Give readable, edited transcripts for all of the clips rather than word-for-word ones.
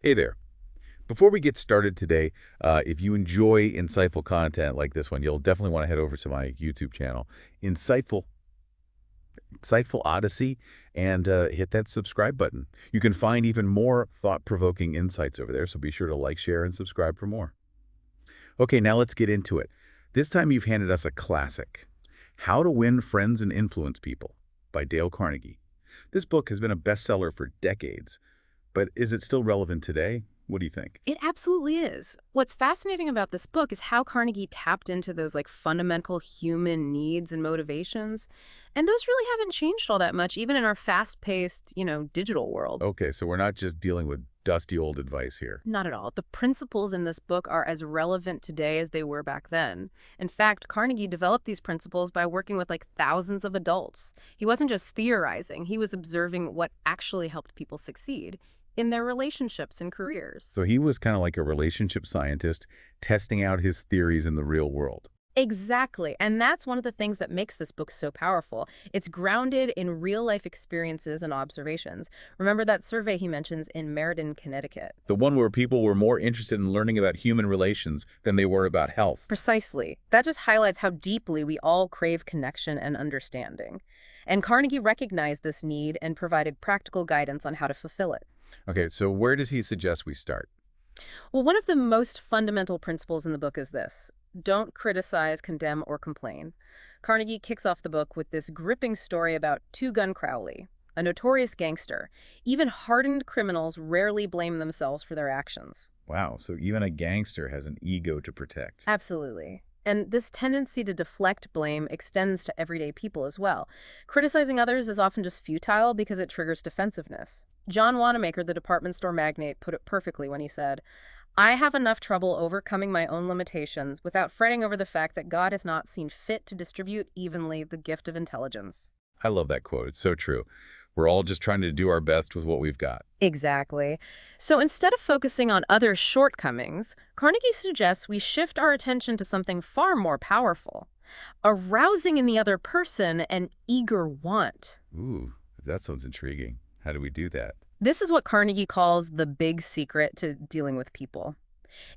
Hey there. Before we get started today, if you enjoy insightful content like this one, you'll definitely want to head over to my YouTube channel, Insightful, Insightful Odyssey, and hit that subscribe button. You can find even more thought-provoking insights over there, so be sure to like, share, and subscribe for more. Okay, now let's get into it. This time you've handed us a classic, How to Win Friends and Influence People by Dale Carnegie. This book has been a bestseller for decades, but is it still relevant today? What do you think? It absolutely is. What's fascinating about this book is how Carnegie tapped into those fundamental human needs and motivations. And those really haven't changed all that much, even in our fast-paced, digital world. Okay, so we're not just dealing with dusty old advice here. Not at all. The principles in this book are as relevant today as they were back then. In fact, Carnegie developed these principles by working with thousands of adults. He wasn't just theorizing, he was observing what actually helped people succeed in their relationships and careers. So he was kind of like a relationship scientist testing out his theories in the real world. Exactly. And that's one of the things that makes this book so powerful. It's grounded in real life experiences and observations. Remember that survey he mentions in Meriden, Connecticut? The one where people were more interested in learning about human relations than they were about health. Precisely. That just highlights how deeply we all crave connection and understanding. And Carnegie recognized this need and provided practical guidance on how to fulfill it. Okay, so where does he suggest we start? Well, one of the most fundamental principles in the book is this: don't criticize, condemn, or complain. Carnegie kicks off the book with this gripping story about Two Gun Crowley, a notorious gangster. Even hardened criminals rarely blame themselves for their actions. Wow, so even a gangster has an ego to protect. Absolutely. And this tendency to deflect blame extends to everyday people as well. Criticizing others is often just futile because it triggers defensiveness. John Wanamaker, the department store magnate, put it perfectly when he said, "I have enough trouble overcoming my own limitations without fretting over the fact that God has not seen fit to distribute evenly the gift of intelligence." I love that quote. It's so true. We're all just trying to do our best with what we've got. Exactly. So instead of focusing on others' shortcomings, Carnegie suggests we shift our attention to something far more powerful: arousing in the other person an eager want. Ooh, that sounds intriguing. How do we do that? This is what Carnegie calls the big secret to dealing with people.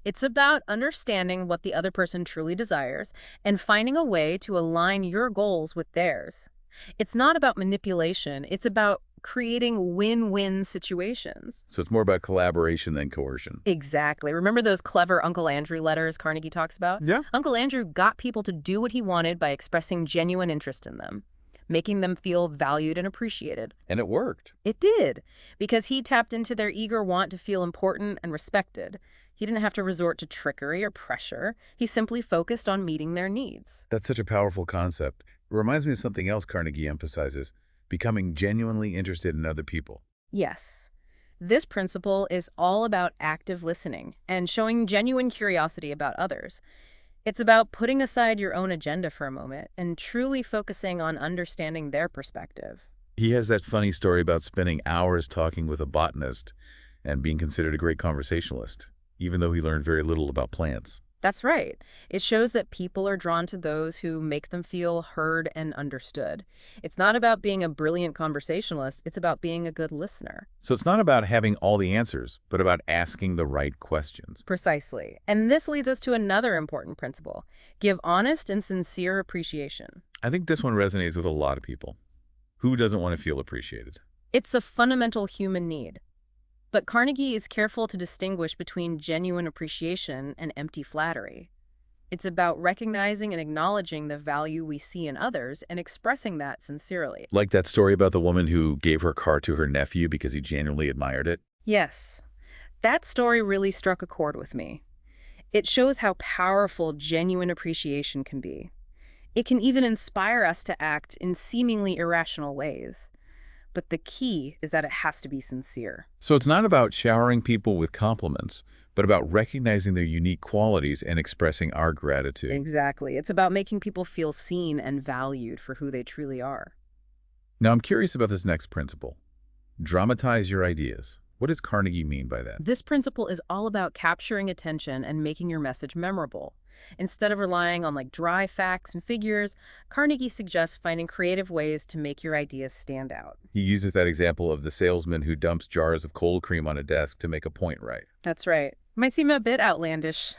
It's about understanding what the other person truly desires and finding a way to align your goals with theirs. It's not about manipulation, it's about creating win-win situations. So it's more about collaboration than coercion. Exactly. Remember those clever Uncle Andrew letters Carnegie talks about? Yeah. Uncle Andrew got people to do what he wanted by expressing genuine interest in them, making them feel valued and appreciated. And it worked. It did, because he tapped into their eager want to feel important and respected. He didn't have to resort to trickery or pressure. He simply focused on meeting their needs. That's such a powerful concept. It reminds me of something else Carnegie emphasizes, becoming genuinely interested in other people. Yes, this principle is all about active listening and showing genuine curiosity about others. It's about putting aside your own agenda for a moment and truly focusing on understanding their perspective. He has that funny story about spending hours talking with a botanist and being considered a great conversationalist, even though he learned very little about plants. That's right. It shows that people are drawn to those who make them feel heard and understood. It's not about being a brilliant conversationalist, it's about being a good listener. So it's not about having all the answers, but about asking the right questions. Precisely. And this leads us to another important principle: give honest and sincere appreciation. I think this one resonates with a lot of people. Who doesn't want to feel appreciated? It's a fundamental human need. But Carnegie is careful to distinguish between genuine appreciation and empty flattery. It's about recognizing and acknowledging the value we see in others and expressing that sincerely. Like that story about the woman who gave her car to her nephew because he genuinely admired it? Yes, that story really struck a chord with me. It shows how powerful genuine appreciation can be. It can even inspire us to act in seemingly irrational ways. But the key is that it has to be sincere. So it's not about showering people with compliments, but about recognizing their unique qualities and expressing our gratitude. Exactly. It's about making people feel seen and valued for who they truly are. Now I'm curious about this next principle. Dramatize your ideas. What does Carnegie mean by that? This principle is all about capturing attention and making your message memorable. Instead of relying on like dry facts and figures, Carnegie suggests finding creative ways to make your ideas stand out. He uses that example of the salesman who dumps jars of cold cream on a desk to make a point right. That's right. Might seem a bit outlandish,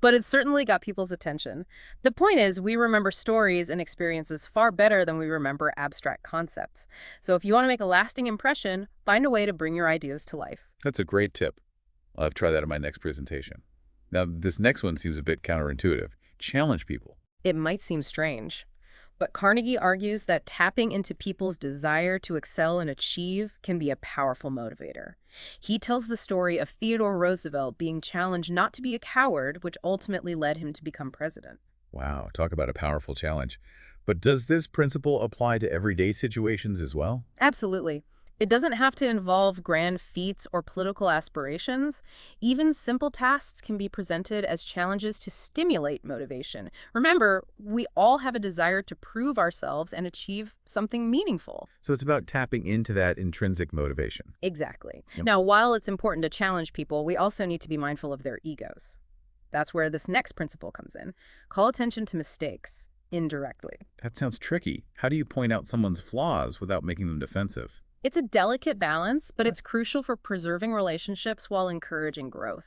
but it's certainly got people's attention. The point is, we remember stories and experiences far better than we remember abstract concepts. So if you want to make a lasting impression, find a way to bring your ideas to life. That's a great tip. I'll have to try that in my next presentation. Now, this next one seems a bit counterintuitive. Challenge people. It might seem strange, but Carnegie argues that tapping into people's desire to excel and achieve can be a powerful motivator. He tells the story of Theodore Roosevelt being challenged not to be a coward, which ultimately led him to become president. Wow, talk about a powerful challenge. But does this principle apply to everyday situations as well? Absolutely. It doesn't have to involve grand feats or political aspirations. Even simple tasks can be presented as challenges to stimulate motivation. Remember, we all have a desire to prove ourselves and achieve something meaningful. So it's about tapping into that intrinsic motivation. Exactly. Yep. Now, while it's important to challenge people, we also need to be mindful of their egos. That's where this next principle comes in. Call attention to mistakes indirectly. That sounds tricky. How do you point out someone's flaws without making them defensive? It's a delicate balance, but it's crucial for preserving relationships while encouraging growth.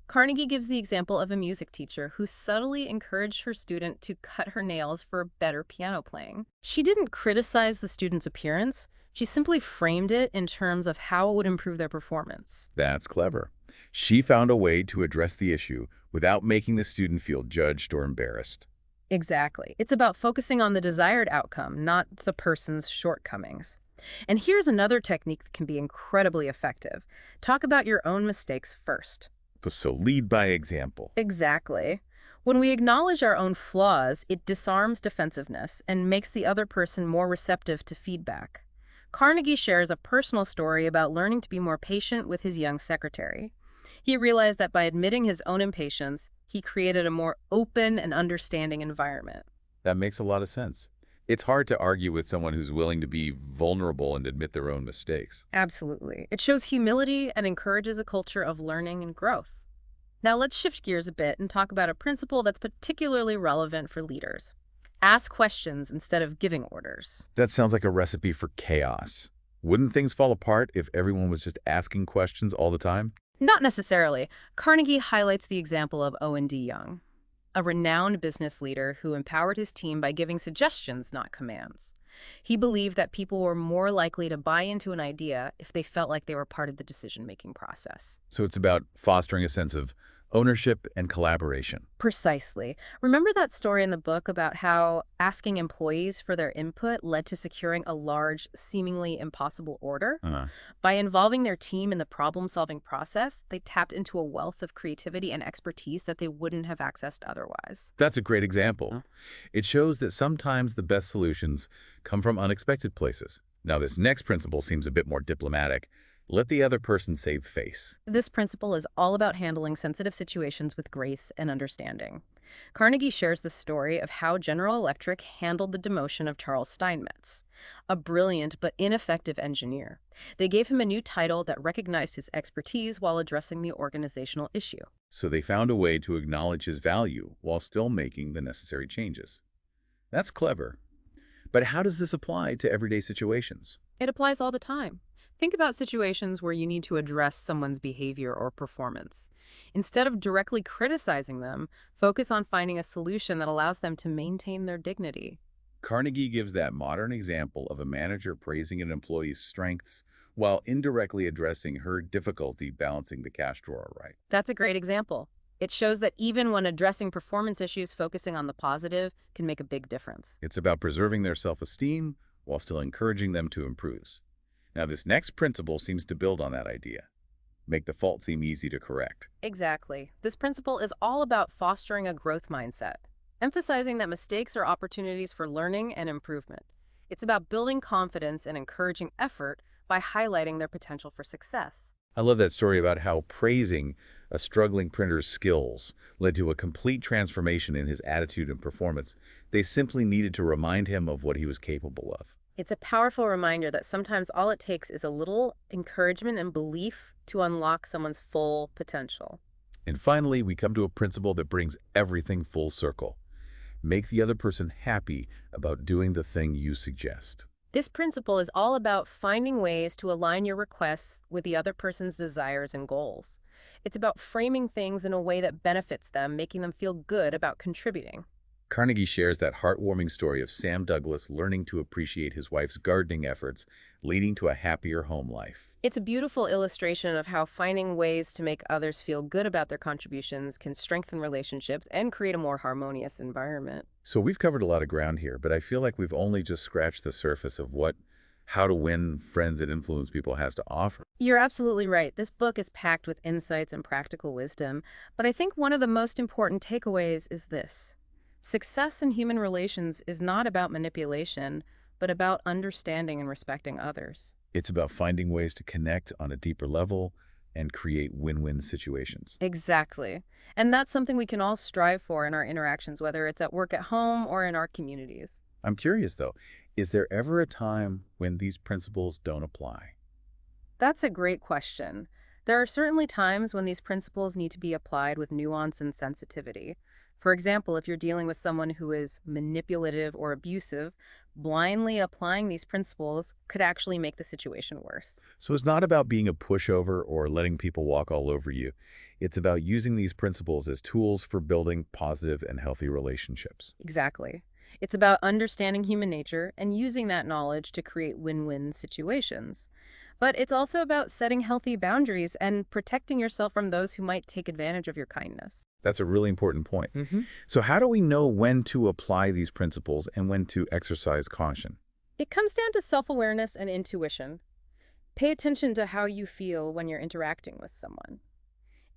Carnegie gives the example of a music teacher who subtly encouraged her student to cut her nails for better piano playing. She didn't criticize the student's appearance. She simply framed it in terms of how it would improve their performance. That's clever. She found a way to address the issue without making the student feel judged or embarrassed. Exactly. It's about focusing on the desired outcome, not the person's shortcomings. And here's another technique that can be incredibly effective. Talk about your own mistakes first. So lead by example. Exactly. When we acknowledge our own flaws, it disarms defensiveness and makes the other person more receptive to feedback. Carnegie shares a personal story about learning to be more patient with his young secretary. He realized that by admitting his own impatience, he created a more open and understanding environment. That makes a lot of sense. It's hard to argue with someone who's willing to be vulnerable and admit their own mistakes. Absolutely. It shows humility and encourages a culture of learning and growth. Now let's shift gears a bit and talk about a principle that's particularly relevant for leaders. Ask questions instead of giving orders. That sounds like a recipe for chaos. Wouldn't things fall apart if everyone was just asking questions all the time? Not necessarily. Carnegie highlights the example of O&D Young, a renowned business leader who empowered his team by giving suggestions, not commands. He believed that people were more likely to buy into an idea if they felt like they were part of the decision-making process. So it's about fostering a sense of ownership and collaboration. Precisely. Remember that story in the book about how asking employees for their input led to securing a large, seemingly impossible order? By involving their team in the problem-solving process, they tapped into a wealth of creativity and expertise that they wouldn't have accessed otherwise. That's a great example. It shows that sometimes the best solutions come from unexpected places. Now, this next principle seems a bit more diplomatic. Let the other person save face. This principle is all about handling sensitive situations with grace and understanding. Carnegie shares the story of how General Electric handled the demotion of Charles Steinmetz, a brilliant but ineffective engineer. They gave him a new title that recognized his expertise while addressing the organizational issue. So they found a way to acknowledge his value while still making the necessary changes. That's clever. But how does this apply to everyday situations? It applies all the time. Think about situations where you need to address someone's behavior or performance. Instead of directly criticizing them, focus on finding a solution that allows them to maintain their dignity. Carnegie gives that modern example of a manager praising an employee's strengths while indirectly addressing her difficulty balancing the cash drawer, right? That's a great example. It shows that even when addressing performance issues, focusing on the positive can make a big difference. It's about preserving their self-esteem while still encouraging them to improve. Now, this next principle seems to build on that idea. Make the fault seem easy to correct. Exactly. This principle is all about fostering a growth mindset, emphasizing that mistakes are opportunities for learning and improvement. It's about building confidence and encouraging effort by highlighting their potential for success. I love that story about how praising a struggling printer's skills led to a complete transformation in his attitude and performance. They simply needed to remind him of what he was capable of. It's a powerful reminder that sometimes all it takes is a little encouragement and belief to unlock someone's full potential. And finally, we come to a principle that brings everything full circle. Make the other person happy about doing the thing you suggest. This principle is all about finding ways to align your requests with the other person's desires and goals. It's about framing things in a way that benefits them, making them feel good about contributing. Carnegie shares that heartwarming story of Sam Douglas learning to appreciate his wife's gardening efforts, leading to a happier home life. It's a beautiful illustration of how finding ways to make others feel good about their contributions can strengthen relationships and create a more harmonious environment. So we've covered a lot of ground here, but I feel like we've only just scratched the surface of what how to win friends and influence people has to offer. You're absolutely right. This book is packed with insights and practical wisdom, but I think one of the most important takeaways is this. Success in human relations is not about manipulation, but about understanding and respecting others. It's about finding ways to connect on a deeper level and create win-win situations. Exactly. And that's something we can all strive for in our interactions, whether it's at work, at home, or in our communities. I'm curious though, is there ever a time when these principles don't apply? That's a great question. There are certainly times when these principles need to be applied with nuance and sensitivity. For example, if you're dealing with someone who is manipulative or abusive, blindly applying these principles could actually make the situation worse. So it's not about being a pushover or letting people walk all over you. It's about using these principles as tools for building positive and healthy relationships. Exactly. It's about understanding human nature and using that knowledge to create win-win situations. But it's also about setting healthy boundaries and protecting yourself from those who might take advantage of your kindness. That's a really important point. hmm So how do we know when to apply these principles and when to exercise caution? It comes down to self-awareness and intuition. Pay attention to how you feel when you're interacting with someone.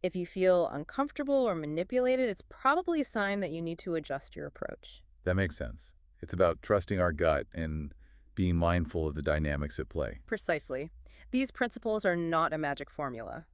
If you feel uncomfortable or manipulated, it's probably a sign that you need to adjust your approach. That makes sense. It's about trusting our gut and being mindful of the dynamics at play. Precisely. These principles are not a magic formula,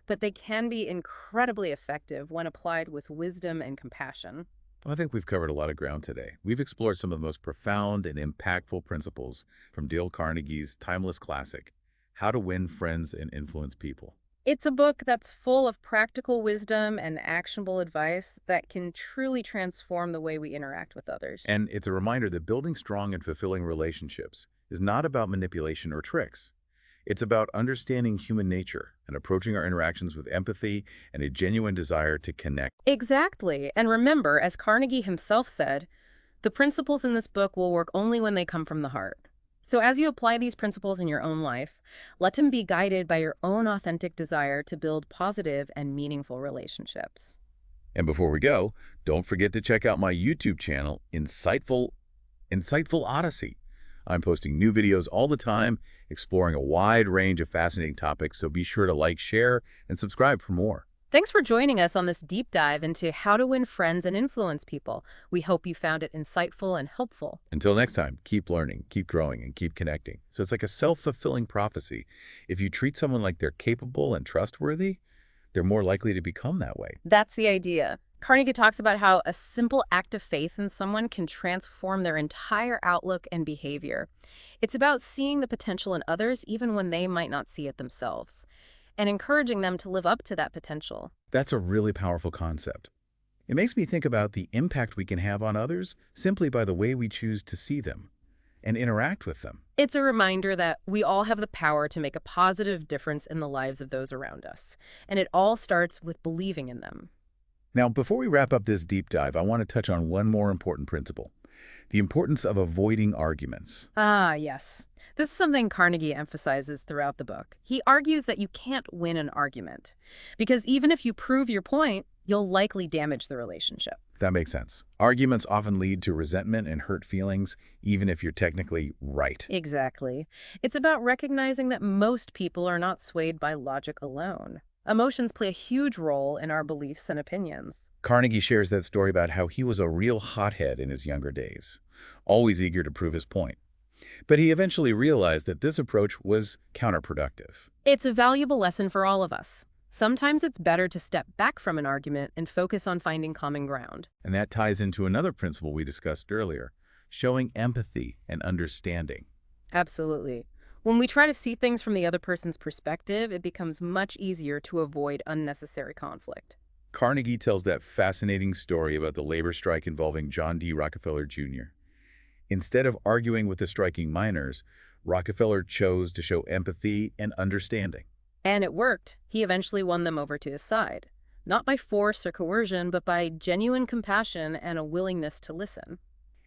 but they can be incredibly effective when applied with wisdom and compassion. Well, I think we've covered a lot of ground today. We've explored some of the most profound and impactful principles from Dale Carnegie's timeless classic, How to Win Friends and Influence People. It's a book that's full of practical wisdom and actionable advice that can truly transform the way we interact with others. And it's a reminder that building strong and fulfilling relationships is not about manipulation or tricks. It's about understanding human nature and approaching our interactions with empathy and a genuine desire to connect. Exactly. And remember, as Carnegie himself said, the principles in this book will work only when they come from the heart. So as you apply these principles in your own life, let them be guided by your own authentic desire to build positive and meaningful relationships. And before we go, don't forget to check out my YouTube channel, Insightful Odyssey. I'm posting new videos all the time, exploring a wide range of fascinating topics, so be sure to like, share, and subscribe for more. Thanks for joining us on this deep dive into how to win friends and influence people. We hope you found it insightful and helpful. Until next time, keep learning, keep growing, and keep connecting. So it's like a self-fulfilling prophecy. If you treat someone like they're capable and trustworthy, they're more likely to become that way. That's the idea. Carnegie talks about how a simple act of faith in someone can transform their entire outlook and behavior. It's about seeing the potential in others even when they might not see it themselves, and encouraging them to live up to that potential. That's a really powerful concept. It makes me think about the impact we can have on others simply by the way we choose to see them and interact with them. It's a reminder that we all have the power to make a positive difference in the lives of those around us, and it all starts with believing in them. Now, before we wrap up this deep dive, I want to touch on one more important principle, the importance of avoiding arguments. Ah, yes. This is something Carnegie emphasizes throughout the book. He argues that you can't win an argument, because even if you prove your point, you'll likely damage the relationship. That makes sense. Arguments often lead to resentment and hurt feelings, even if you're technically right. Exactly. It's about recognizing that most people are not swayed by logic alone. Emotions play a huge role in our beliefs and opinions. Carnegie shares that story about how he was a real hothead in his younger days, always eager to prove his point. But he eventually realized that this approach was counterproductive. It's a valuable lesson for all of us. Sometimes it's better to step back from an argument and focus on finding common ground. And that ties into another principle we discussed earlier, showing empathy and understanding. Absolutely. When we try to see things from the other person's perspective, it becomes much easier to avoid unnecessary conflict. Carnegie tells that fascinating story about the labor strike involving John D. Rockefeller Jr. Instead of arguing with the striking miners, Rockefeller chose to show empathy and understanding. And it worked. He eventually won them over to his side. Not by force or coercion, but by genuine compassion and a willingness to listen.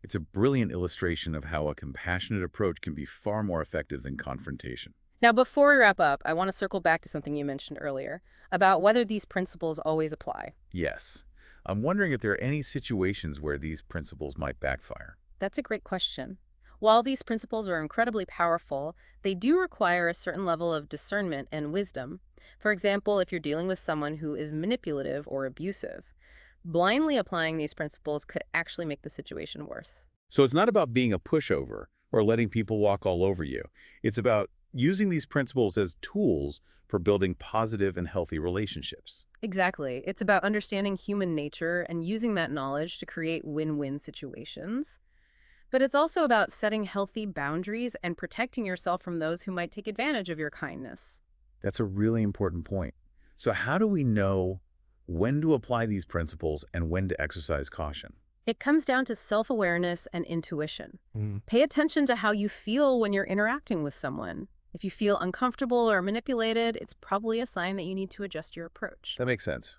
It's a brilliant illustration of how a compassionate approach can be far more effective than confrontation. Now, before we wrap up, I want to circle back to something you mentioned earlier about whether these principles always apply. Yes, I'm wondering if there are any situations where these principles might backfire. That's a great question. While these principles are incredibly powerful, they do require a certain level of discernment and wisdom. For example, if you're dealing with someone who is manipulative or abusive, blindly applying these principles could actually make the situation worse. So it's not about being a pushover or letting people walk all over you. It's about using these principles as tools for building positive and healthy relationships. Exactly. It's about understanding human nature and using that knowledge to create win-win situations. But it's also about setting healthy boundaries and protecting yourself from those who might take advantage of your kindness. That's a really important point. So how do we know when to apply these principles and when to exercise caution? It comes down to self-awareness and intuition. Mm, Pay attention to how you feel when you're interacting with someone. If you feel uncomfortable or manipulated, it's probably a sign that you need to adjust your approach. that makes sense.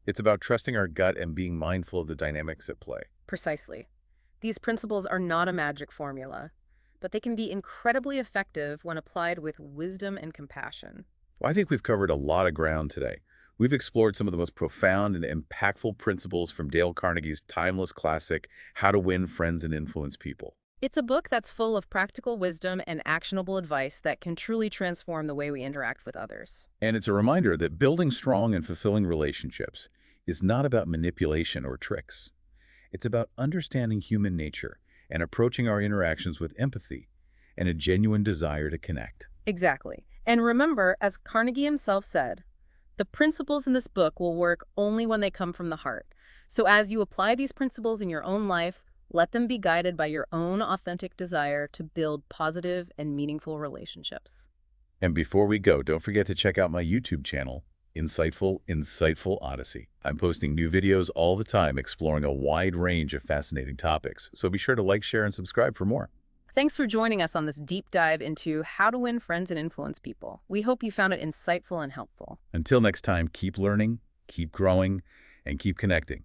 It's about trusting our gut and being mindful of the dynamics at play. Precisely. These principles are not a magic formula, but they can be incredibly effective when applied with wisdom and compassion. Well, I think we've covered a lot of ground today. We've explored some of the most profound and impactful principles from Dale Carnegie's timeless classic, How to Win Friends and Influence People. It's a book that's full of practical wisdom and actionable advice that can truly transform the way we interact with others. And it's a reminder that building strong and fulfilling relationships is not about manipulation or tricks. It's about understanding human nature and approaching our interactions with empathy and a genuine desire to connect. Exactly. And remember, as Carnegie himself said, the principles in this book will work only when they come from the heart. So as you apply these principles in your own life, let them be guided by your own authentic desire to build positive and meaningful relationships. And before we go, don't forget to check out my YouTube channel, Insightful Odyssey. I'm posting new videos all the time exploring a wide range of fascinating topics, so be sure to like, share, and subscribe for more. Thanks for joining us on this deep dive into how to win friends and influence people. We hope you found it insightful and helpful. Until next time, keep learning, keep growing, and keep connecting.